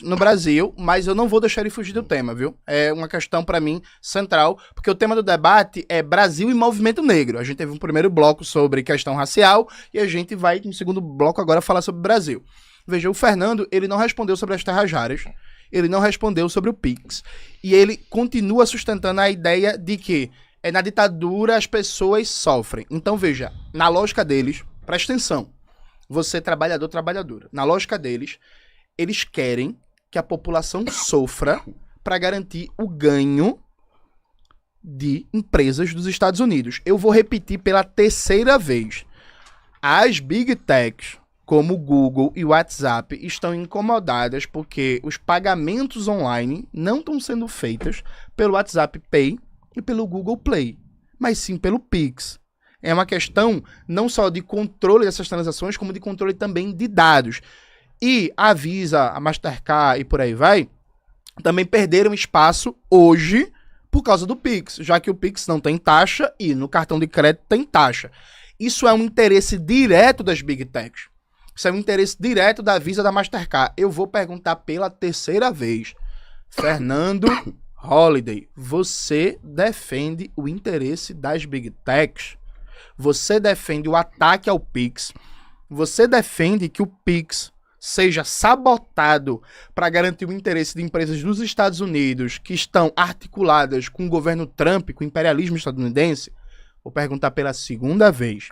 no Brasil, mas eu não vou deixar ele fugir do tema, viu? É uma questão, pra mim, central, porque o tema do debate é Brasil e movimento negro. A gente teve um primeiro bloco sobre questão racial e a gente vai, no segundo bloco, agora falar sobre o Brasil. Veja, o Fernando, ele não respondeu sobre as terras raras, ele não respondeu sobre o Pix, e ele continua sustentando a ideia de que na ditadura as pessoas sofrem. Então, veja, na lógica deles, presta atenção, você trabalhador, trabalhadora, na lógica deles, eles querem que a população sofra para garantir o ganho de empresas dos Estados Unidos. Eu vou repetir pela terceira vez. As Big Techs, como o Google e o WhatsApp, estão incomodadas porque os pagamentos online não estão sendo feitos pelo WhatsApp Pay e pelo Google Play, mas sim pelo Pix. É uma questão não só de controle dessas transações, como de controle também de dados. E a Visa, a Mastercard e por aí vai, também perderam espaço hoje por causa do Pix, já que o Pix não tem taxa e no cartão de crédito tem taxa. Isso é um interesse direto das Big Techs. Isso é um interesse direto da Visa, da Mastercard. Eu vou perguntar pela terceira vez. Fernando Holliday, você defende o interesse das Big Techs? Você defende o ataque ao Pix? Você defende que o Pix seja sabotado para garantir o interesse de empresas dos Estados Unidos que estão articuladas com o governo Trump, com o imperialismo estadunidense? Vou perguntar pela segunda vez.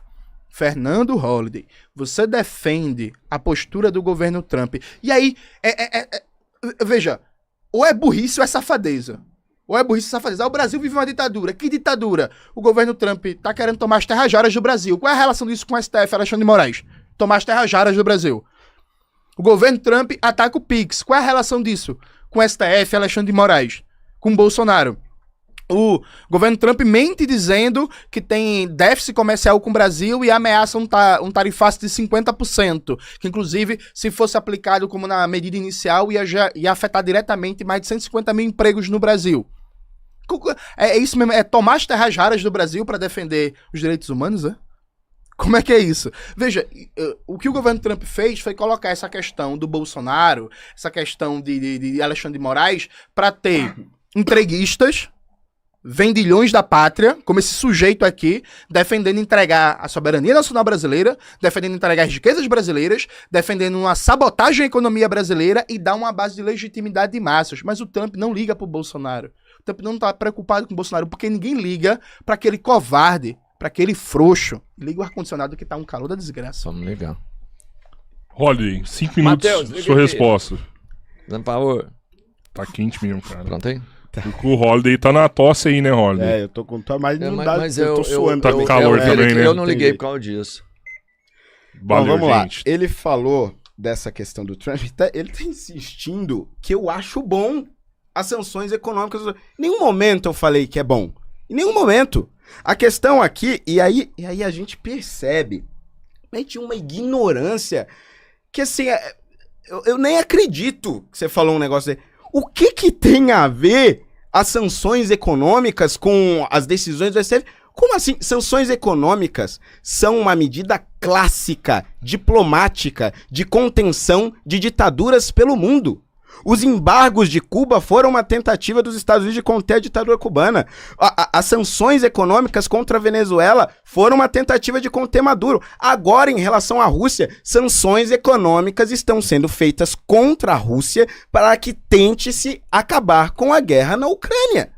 Fernando Holliday, você defende a postura do governo Trump? E aí, veja, ou é burrice ou é safadeza. Ou é burrice ou safadeza. O Brasil vive uma ditadura. Que ditadura? O governo Trump tá querendo tomar as terras raras do Brasil. Qual é a relação disso com o STF, Alexandre de Moraes? Tomar as terras raras do Brasil. O governo Trump ataca o Pix. Qual é a relação disso com o STF, Alexandre de Moraes? Com o Bolsonaro? O governo Trump mente dizendo que tem déficit comercial com o Brasil e ameaça um tarifaço de 50%, que inclusive, se fosse aplicado como na medida inicial, ia afetar diretamente mais de 150 mil empregos no Brasil. É isso mesmo, é tomar as terras raras do Brasil para defender os direitos humanos, né? Como é que é isso? Veja, o que o governo Trump fez foi colocar essa questão do Bolsonaro, essa questão de Alexandre de Moraes, para ter entreguistas, vendilhões da pátria, como esse sujeito aqui, defendendo entregar a soberania nacional brasileira, defendendo entregar as riquezas brasileiras, defendendo uma sabotagem à economia brasileira e dar uma base de legitimidade de massas. Mas o Trump não liga pro Bolsonaro. O Trump não tá preocupado com o Bolsonaro, porque ninguém liga para aquele covarde, para aquele frouxo. Liga o ar-condicionado que tá um calor da desgraça. Vamos ligar. Holliday, 5 minutos, Mateus, sua resposta. Dando favor. Tá quente mesmo, cara. Pronto aí? O Holliday tá na tosse aí, né, Holliday? Eu tô com tosse, mas não dá, mas eu tô suando. Tá com calor também, né? Eu não liguei por causa disso. Valeu, Bom, vamos gente. lá. Ele falou dessa questão do Trump, ele tá insistindo que eu acho bom as sanções econômicas. Em nenhum momento eu falei que é bom. Em nenhum momento. A questão aqui, e aí a gente percebe uma ignorância que assim, eu nem acredito que você falou um negócio aí. O que tem a ver as sanções econômicas com as decisões do STF? Como assim? Sanções econômicas são uma medida clássica, diplomática, de contenção de ditaduras pelo mundo. Os embargos de Cuba foram uma tentativa dos Estados Unidos de conter a ditadura cubana. As sanções econômicas contra a Venezuela foram uma tentativa de conter Maduro. Agora, em relação à Rússia, sanções econômicas estão sendo feitas contra a Rússia para que tente-se acabar com a guerra na Ucrânia.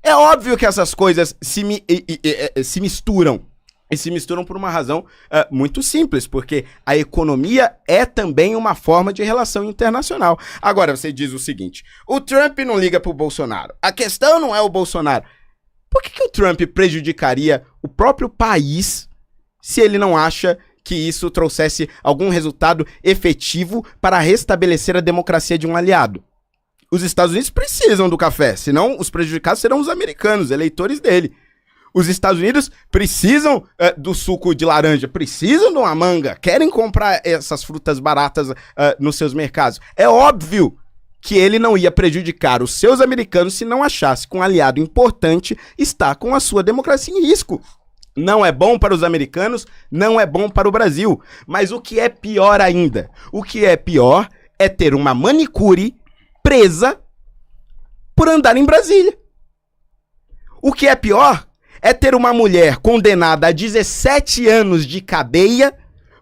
É óbvio que essas coisas se misturam. E se misturam por uma razão muito simples, porque a economia é também uma forma de relação internacional. Agora, você diz o seguinte, o Trump não liga pro Bolsonaro, a questão não é o Bolsonaro. Por que o Trump prejudicaria o próprio país se ele não acha que isso trouxesse algum resultado efetivo para restabelecer a democracia de um aliado? Os Estados Unidos precisam do café, senão os prejudicados serão os americanos, eleitores dele. Os Estados Unidos precisam do suco de laranja, precisam de uma manga, querem comprar essas frutas baratas nos seus mercados. É óbvio que ele não ia prejudicar os seus americanos se não achasse que um aliado importante está com a sua democracia em risco. Não é bom para os americanos, não é bom para o Brasil. Mas o que é pior ainda? O que é pior é ter uma manicure presa por andar em Brasília. O que é pior é ter uma mulher condenada a 17 anos de cadeia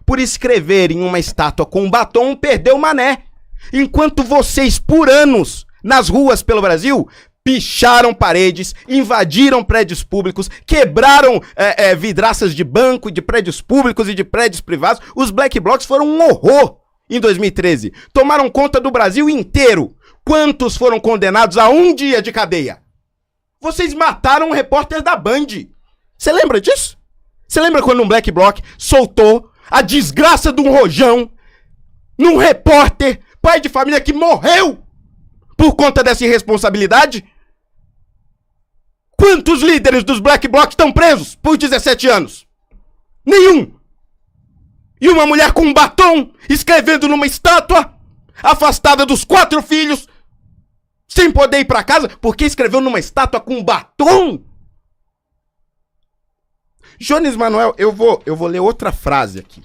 por escrever em uma estátua com batom "Perdeu Mané", enquanto vocês, por anos, nas ruas pelo Brasil, picharam paredes, invadiram prédios públicos, quebraram vidraças de banco, de prédios públicos e de prédios privados. Os Black Blocs foram um horror em 2013. Tomaram conta do Brasil inteiro. Quantos foram condenados a 1 dia de cadeia? Vocês mataram um repórter da Band. Você lembra disso? Você lembra quando um Black Bloc soltou a desgraça de um rojão num repórter, pai de família que morreu por conta dessa irresponsabilidade? Quantos líderes dos Black Blocs estão presos por 17 anos? Nenhum! E uma mulher com um batom, escrevendo numa estátua, afastada dos 4 filhos, sem poder ir pra casa, porque escreveu numa estátua com batom? Jones Manuel, eu vou ler outra frase aqui.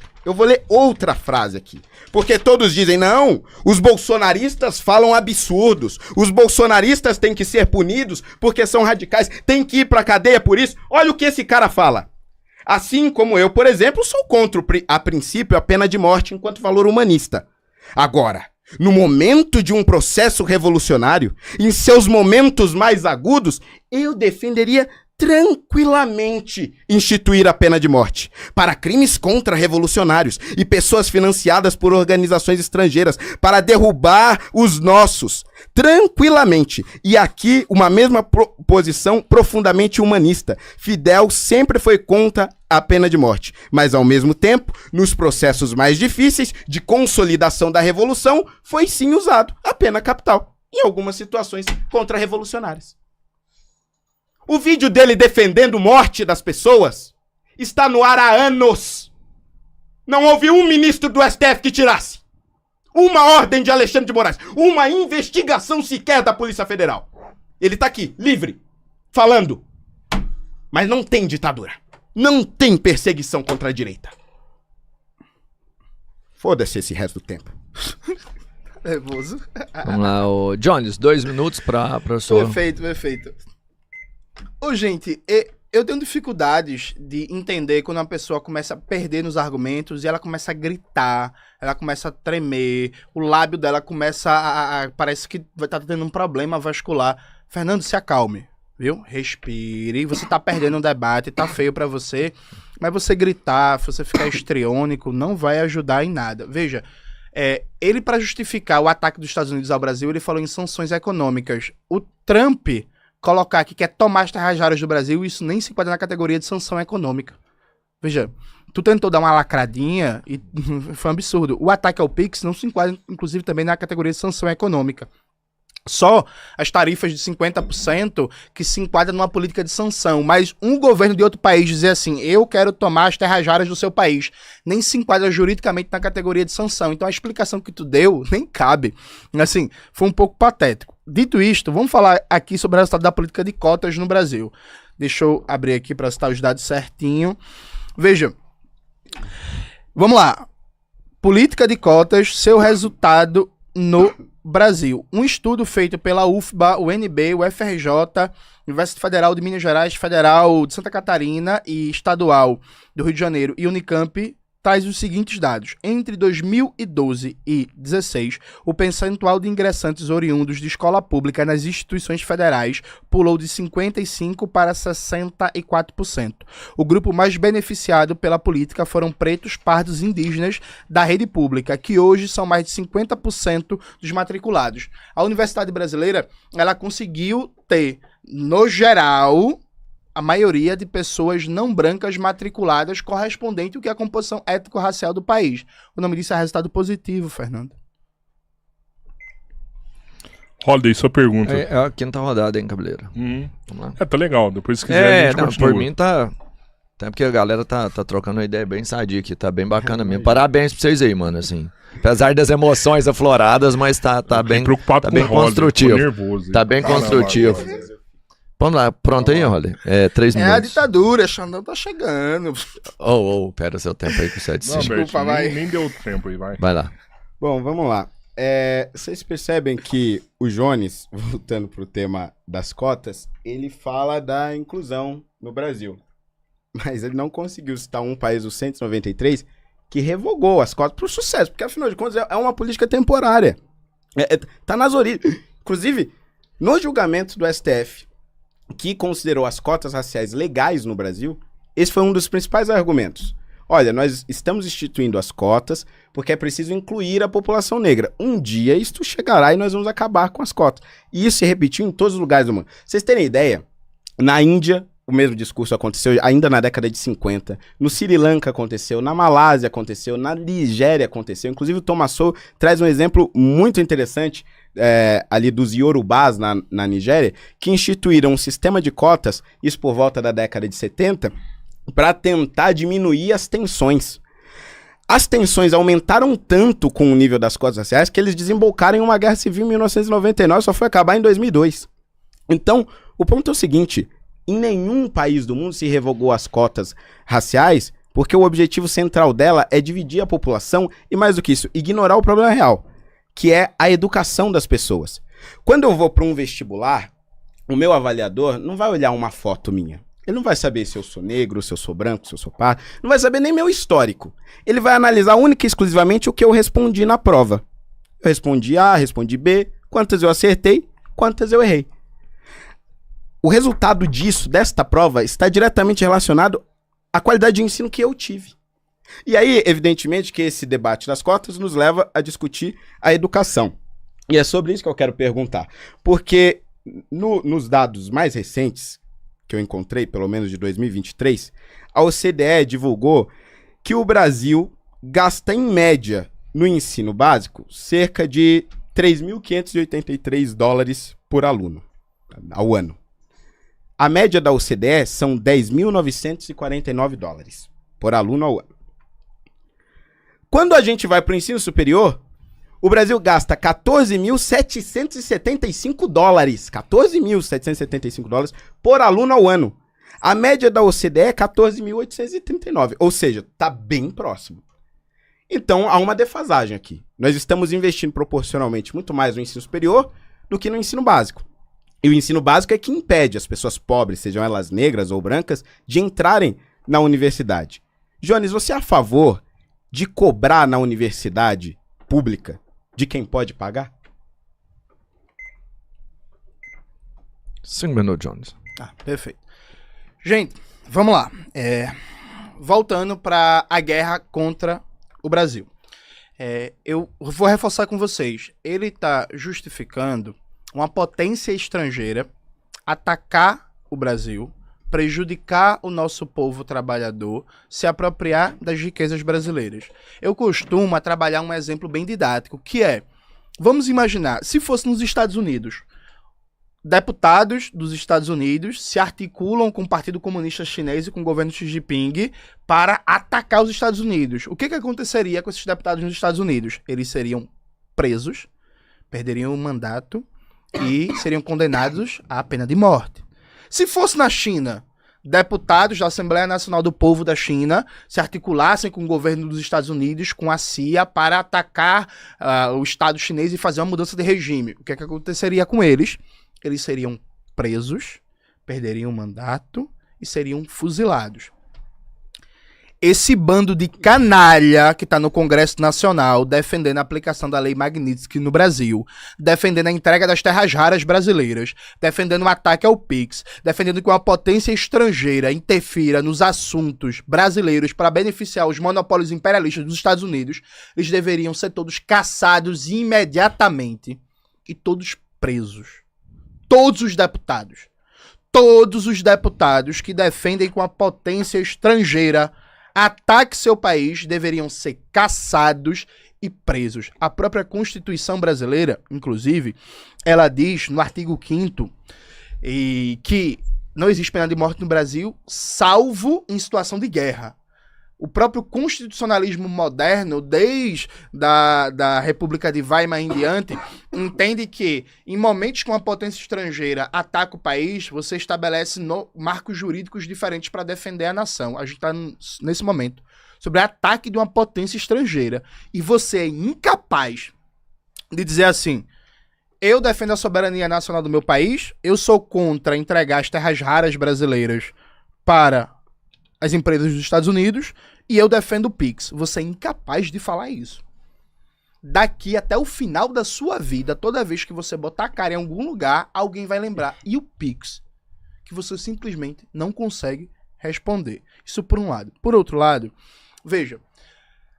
Porque todos dizem, não, os bolsonaristas falam absurdos. Os bolsonaristas têm que ser punidos porque são radicais. Tem que ir pra cadeia por isso. Olha o que esse cara fala. Assim como eu, por exemplo, sou contra, a princípio, a pena de morte enquanto valor humanista. Agora, no momento de um processo revolucionário, em seus momentos mais agudos, eu defenderia tranquilamente instituir a pena de morte para crimes contra-revolucionários e pessoas financiadas por organizações estrangeiras para derrubar os nossos. Tranquilamente. E aqui uma mesma posição profundamente humanista. Fidel sempre foi contra a pena de morte, mas ao mesmo tempo, nos processos mais difíceis de consolidação da revolução, foi sim usado a pena capital em algumas situações contra-revolucionárias. O vídeo dele defendendo morte das pessoas está no ar há anos. Não houve um ministro do STF que tirasse uma ordem de Alexandre de Moraes, uma investigação sequer da Polícia Federal. Ele tá aqui, livre, falando. Mas não tem ditadura. Não tem perseguição contra a direita. Foda-se esse resto do tempo. Nervoso. Vamos lá, o Jones, 2 minutos pra sua... Perfeito. Ô, gente, eu tenho dificuldades de entender quando uma pessoa começa a perder nos argumentos e ela começa a gritar, ela começa a tremer, o lábio dela começa parece que vai estar tendo um problema vascular. Fernando, se acalme, viu? Respire, você tá perdendo um debate, tá feio pra você, mas você gritar, você ficar histriônico, não vai ajudar em nada. Veja, ele, para justificar o ataque dos Estados Unidos ao Brasil, ele falou em sanções econômicas. O Trump colocar aqui que é tomar as terras raras do Brasil, isso nem se enquadra na categoria de sanção econômica. Veja, tu tentou dar uma lacradinha e foi um absurdo. O ataque ao Pix não se enquadra, inclusive, também na categoria de sanção econômica. Só as tarifas de 50% que se enquadram numa política de sanção. Mas um governo de outro país dizer assim, eu quero tomar as terras raras do seu país, nem se enquadra juridicamente na categoria de sanção. Então a explicação que tu deu nem cabe. Assim, foi um pouco patético. Dito isto, vamos falar aqui sobre o resultado da política de cotas no Brasil. Deixa eu abrir aqui para citar os dados certinho. Veja, vamos lá. Política de cotas, seu resultado no Brasil. Um estudo feito pela UFBA, o UNB, o FRJ, Universidade Federal de Minas Gerais, Federal de Santa Catarina e Estadual do Rio de Janeiro e Unicamp, traz os seguintes dados. Entre 2012 e 2016, o percentual de ingressantes oriundos de escola pública nas instituições federais pulou de 55% para 64%. O grupo mais beneficiado pela política foram pretos, pardos e indígenas da rede pública, que hoje são mais de 50% dos matriculados. A Universidade Brasileira, ela conseguiu ter, no geral, a maioria de pessoas não brancas matriculadas correspondente ao que é a composição étnico-racial do país. O nome disso é resultado positivo, Fernando. Holiday, sua pergunta. É a 5ª rodada, hein, Cabeleira? Vamos lá. Tá legal. Depois, se quiser, a gente continua. Por mim tá... Até porque a galera tá trocando uma ideia bem sadia aqui, tá bem bacana mesmo. Parabéns pra vocês aí, mano, assim. Apesar das emoções afloradas, mas tá bem, preocupado tá bem construtivo. Nervoso, tá bem construtivo. Vamos lá, pronto aí, Rolly? 3 minutos. É a ditadura, Xandão tá chegando. Pera seu tempo aí com o 7-5. Desculpa, vai. Nem deu tempo aí, vai. Vai lá. Bom, vamos lá. vocês percebem que o Jones, voltando pro tema das cotas, ele fala da inclusão no Brasil. Mas ele não conseguiu citar um país, o 193, que revogou as cotas por sucesso, porque afinal de contas é uma política temporária. Tá nas origens. Inclusive, no julgamento do STF, que considerou as cotas raciais legais no Brasil, esse foi um dos principais argumentos. Olha, nós estamos instituindo as cotas porque é preciso incluir a população negra. Um dia isto chegará e nós vamos acabar com as cotas. E isso se repetiu em todos os lugares do mundo. Vocês terem ideia, na Índia, o mesmo discurso aconteceu ainda na década de 50. No Sri Lanka aconteceu, na Malásia aconteceu, na Nigéria aconteceu. Inclusive o Thomas Sowell traz um exemplo muito interessante ali dos Yorubás na Nigéria, que instituíram um sistema de cotas, isso por volta da década de 70, para tentar diminuir as tensões. As tensões aumentaram tanto com o nível das cotas raciais que eles desembocaram em uma guerra civil em 1999, só foi acabar em 2002. Então, o ponto é o seguinte: em nenhum país do mundo se revogou as cotas raciais, porque o objetivo central dela é dividir a população e, mais do que isso, ignorar o problema real, que é a educação das pessoas. Quando eu vou para um vestibular, o meu avaliador não vai olhar uma foto minha. Ele não vai saber se eu sou negro, se eu sou branco, se eu sou pardo. Não vai saber nem meu histórico. Ele vai analisar única e exclusivamente o que eu respondi na prova. Eu respondi A, respondi B, quantas eu acertei, quantas eu errei. O resultado desta prova, está diretamente relacionado à qualidade de ensino que eu tive. E aí, evidentemente, que esse debate das cotas nos leva a discutir a educação. E é sobre isso que eu quero perguntar. Porque nos dados mais recentes, que eu encontrei, pelo menos de 2023, a OCDE divulgou que o Brasil gasta, em média, no ensino básico, cerca de 3.583 dólares por aluno ao ano. A média da OCDE são 10.949 dólares por aluno ao ano. Quando a gente vai para o ensino superior, o Brasil gasta 14.775 dólares. 14.775 dólares por aluno ao ano. A média da OCDE é 14.839. Ou seja, está bem próximo. Então, há uma defasagem aqui. Nós estamos investindo proporcionalmente muito mais no ensino superior do que no ensino básico. E o ensino básico é que impede as pessoas pobres, sejam elas negras ou brancas, de entrarem na universidade. Jones, você é a favor de cobrar na universidade pública de quem pode pagar? 5 minutos, Jones. Perfeito. Gente, vamos lá. Voltando para a guerra contra o Brasil. Eu vou reforçar com vocês. Ele está justificando uma potência estrangeira atacar o Brasil, prejudicar o nosso povo trabalhador, se apropriar das riquezas brasileiras. Eu costumo trabalhar um exemplo bem didático, que é, vamos imaginar, se fosse nos Estados Unidos, deputados dos Estados Unidos se articulam com o Partido Comunista Chinês e com o governo Xi Jinping para atacar os Estados Unidos. O que aconteceria com esses deputados nos Estados Unidos? Eles seriam presos, perderiam o mandato e seriam condenados à pena de morte. Se fosse na China, deputados da Assembleia Nacional do Povo da China se articulassem com o governo dos Estados Unidos, com a CIA, para atacar o Estado chinês e fazer uma mudança de regime. O que aconteceria com eles? Eles seriam presos, perderiam o mandato e seriam fuzilados. Esse bando de canalha que está no Congresso Nacional defendendo a aplicação da Lei Magnitsky no Brasil, defendendo a entrega das terras raras brasileiras, defendendo o ataque ao PIX, defendendo que uma potência estrangeira interfira nos assuntos brasileiros para beneficiar os monopólios imperialistas dos Estados Unidos, eles deveriam ser todos caçados imediatamente e todos presos. Todos os deputados que defendem que uma potência estrangeira ataque seu país deveriam ser caçados e presos. A própria Constituição brasileira, inclusive, ela diz no artigo 5º que não existe pena de morte no Brasil, salvo em situação de guerra. O próprio constitucionalismo moderno, desde da República de Weimar em diante, entende que em momentos que uma potência estrangeira ataca o país, você estabelece marcos jurídicos diferentes para defender a nação. A gente está nesse momento sobre o ataque de uma potência estrangeira. E você é incapaz de dizer assim, eu defendo a soberania nacional do meu país, eu sou contra entregar as terras raras brasileiras para as empresas dos Estados Unidos e eu defendo o Pix. Você é incapaz de falar isso. Daqui até o final da sua vida, toda vez que você botar a cara em algum lugar, alguém vai lembrar. E o Pix? Que você simplesmente não consegue responder. Isso por um lado. Por outro lado, veja,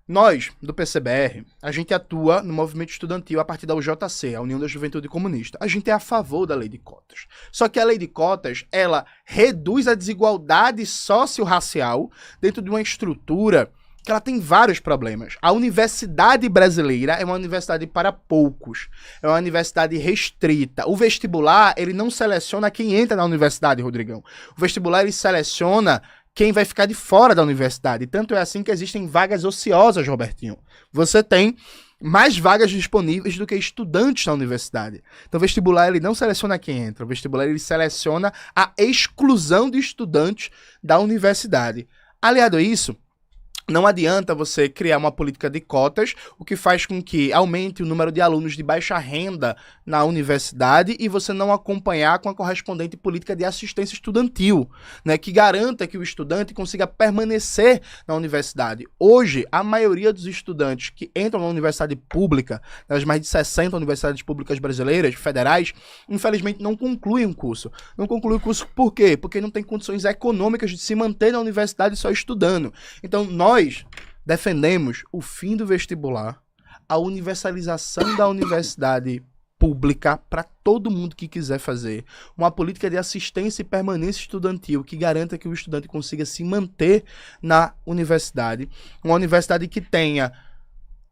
nós, do PCBR, a gente atua no movimento estudantil a partir da UJC, a União da Juventude Comunista. A gente é a favor da lei de cotas. Só que a lei de cotas, ela reduz a desigualdade socio-racial dentro de uma estrutura que ela tem vários problemas. A universidade brasileira é uma universidade para poucos. É uma universidade restrita. O vestibular, ele não seleciona quem entra na universidade, Rodrigão. O vestibular, ele seleciona quem vai ficar de fora da universidade. Tanto é assim que existem vagas ociosas, Robertinho. Você tem mais vagas disponíveis do que estudantes na universidade. Então o vestibular, ele não seleciona quem entra. O vestibular, ele seleciona a exclusão de estudantes da universidade. Aliado a isso, não adianta você criar uma política de cotas, o que faz com que aumente o número de alunos de baixa renda na universidade e você não acompanhar com a correspondente política de assistência estudantil, né, que garanta que o estudante consiga permanecer na universidade. Hoje, a maioria dos estudantes que entram na universidade pública, nas mais de 60 universidades públicas brasileiras, federais, infelizmente não concluem o curso. Não concluem o curso por quê? Porque não tem condições econômicas de se manter na universidade só estudando. Então, nós defendemos o fim do vestibular, a universalização da universidade pública para todo mundo que quiser fazer, uma política de assistência e permanência estudantil que garanta que o estudante consiga se manter na universidade, uma universidade que tenha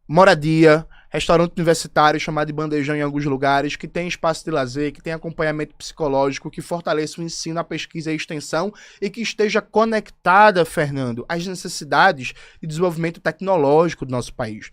moradia, restaurante universitário chamado de bandejão em alguns lugares, que tem espaço de lazer, que tem acompanhamento psicológico, que fortaleça o ensino, a pesquisa e a extensão e que esteja conectada, Fernando, às necessidades de desenvolvimento tecnológico do nosso país.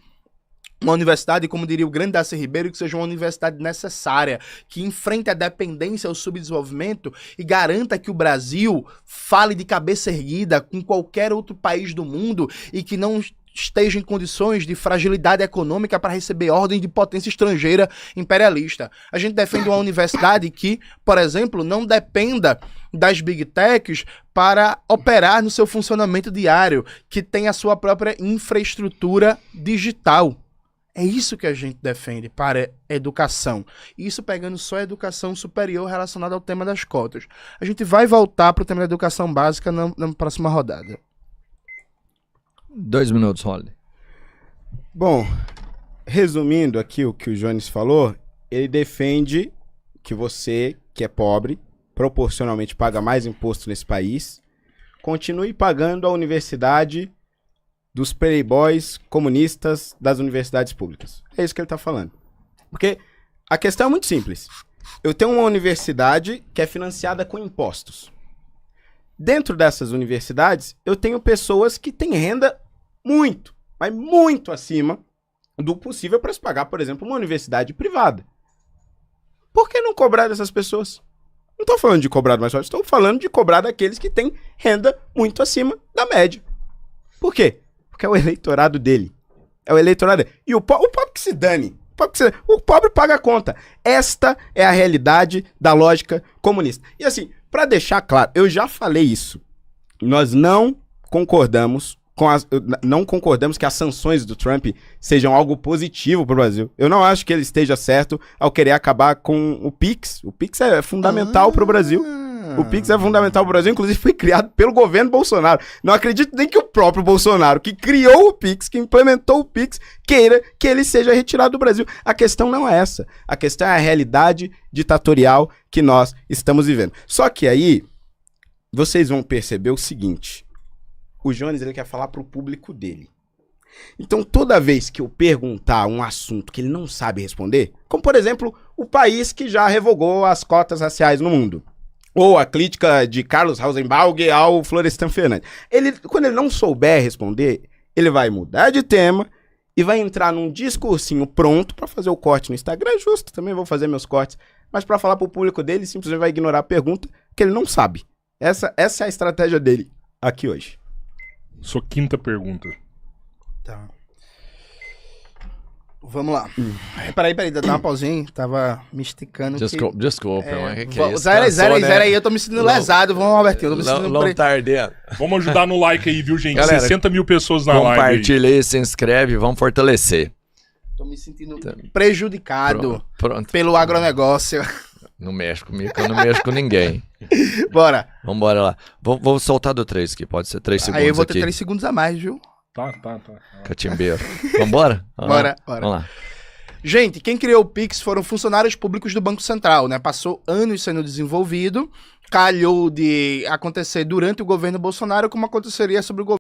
Uma universidade, como diria o grande Darcy Ribeiro, que seja uma universidade necessária, que enfrente a dependência ao subdesenvolvimento e garanta que o Brasil fale de cabeça erguida com qualquer outro país do mundo e que não esteja em condições de fragilidade econômica para receber ordem de potência estrangeira imperialista. A gente defende uma universidade que, por exemplo, não dependa das big techs para operar no seu funcionamento diário, que tenha a sua própria infraestrutura digital. É isso que a gente defende para a educação. Isso pegando só a educação superior relacionada ao tema das cotas. A gente vai voltar para o tema da educação básica na próxima rodada. 2 minutos, Holly. Bom, resumindo aqui o que o Jones falou, ele defende que você, que é pobre, proporcionalmente paga mais imposto nesse país, continue pagando a universidade dos playboys comunistas das universidades públicas. É isso que ele está falando. Porque a questão é muito simples. Eu tenho uma universidade que é financiada com impostos. Dentro dessas universidades, eu tenho pessoas que têm renda muito, mas muito acima do possível para se pagar, por exemplo, uma universidade privada. Por que não cobrar dessas pessoas? Não estou falando de cobrar mais forte, estou falando de cobrar daqueles que têm renda muito acima da média. Por quê? Porque é o eleitorado dele. É o eleitorado dele. E o pobre que se dane. O pobre paga a conta. Esta é a realidade da lógica comunista. E assim, para deixar claro, eu já falei isso. Nós não concordamos que as sanções do Trump sejam algo positivo para o Brasil. Eu não acho que ele esteja certo ao querer acabar com o Pix. O Pix é fundamental para o Brasil. O Pix é fundamental para o Brasil, inclusive foi criado pelo governo Bolsonaro. Não acredito nem que o próprio Bolsonaro, que criou o Pix, que implementou o Pix, queira que ele seja retirado do Brasil. A questão não é essa. A questão é a realidade ditatorial que nós estamos vivendo. Só que aí, vocês vão perceber o seguinte. O Jones, ele quer falar para o público dele. Então, toda vez que eu perguntar um assunto que ele não sabe responder, como, por exemplo, o país que já revogou as cotas raciais no mundo, ou a crítica de Carlos Rosenbaum ao Florestan Fernandes. Quando ele não souber responder, ele vai mudar de tema e vai entrar num discursinho pronto para fazer o corte no Instagram. É justo, também vou fazer meus cortes. Mas para falar pro público dele, simplesmente vai ignorar a pergunta que ele não sabe. Essa é a estratégia dele aqui hoje. Sua quinta pergunta. Tá. Vamos lá. Peraí, dá uma pausinha. Tava me esticando. Desculpa, mas que é isso? Zero aí, eu tô me sentindo lesado. Vamos, Robertinho. Eu tô me sentindo Não tá ardendo. Vamos ajudar no like aí, viu, gente? Galera, 60 mil pessoas na live. Compartilha aí, se inscreve, vamos fortalecer. Tô me sentindo prejudicado Pronto. pelo agronegócio. Não mexe comigo, que eu não mexo com ninguém. Bora. Vambora lá. Vou soltar do 3 aqui, pode ser 3 segundos Aí eu vou ter aqui. 3 segundos a mais, viu? Tá. Catimbeiro. Vambora? Bora. Vamos lá. Gente, quem criou o Pix foram funcionários públicos do Banco Central, né? Passou anos sendo desenvolvido, calhou de acontecer durante o governo Bolsonaro, como aconteceria sobre o governo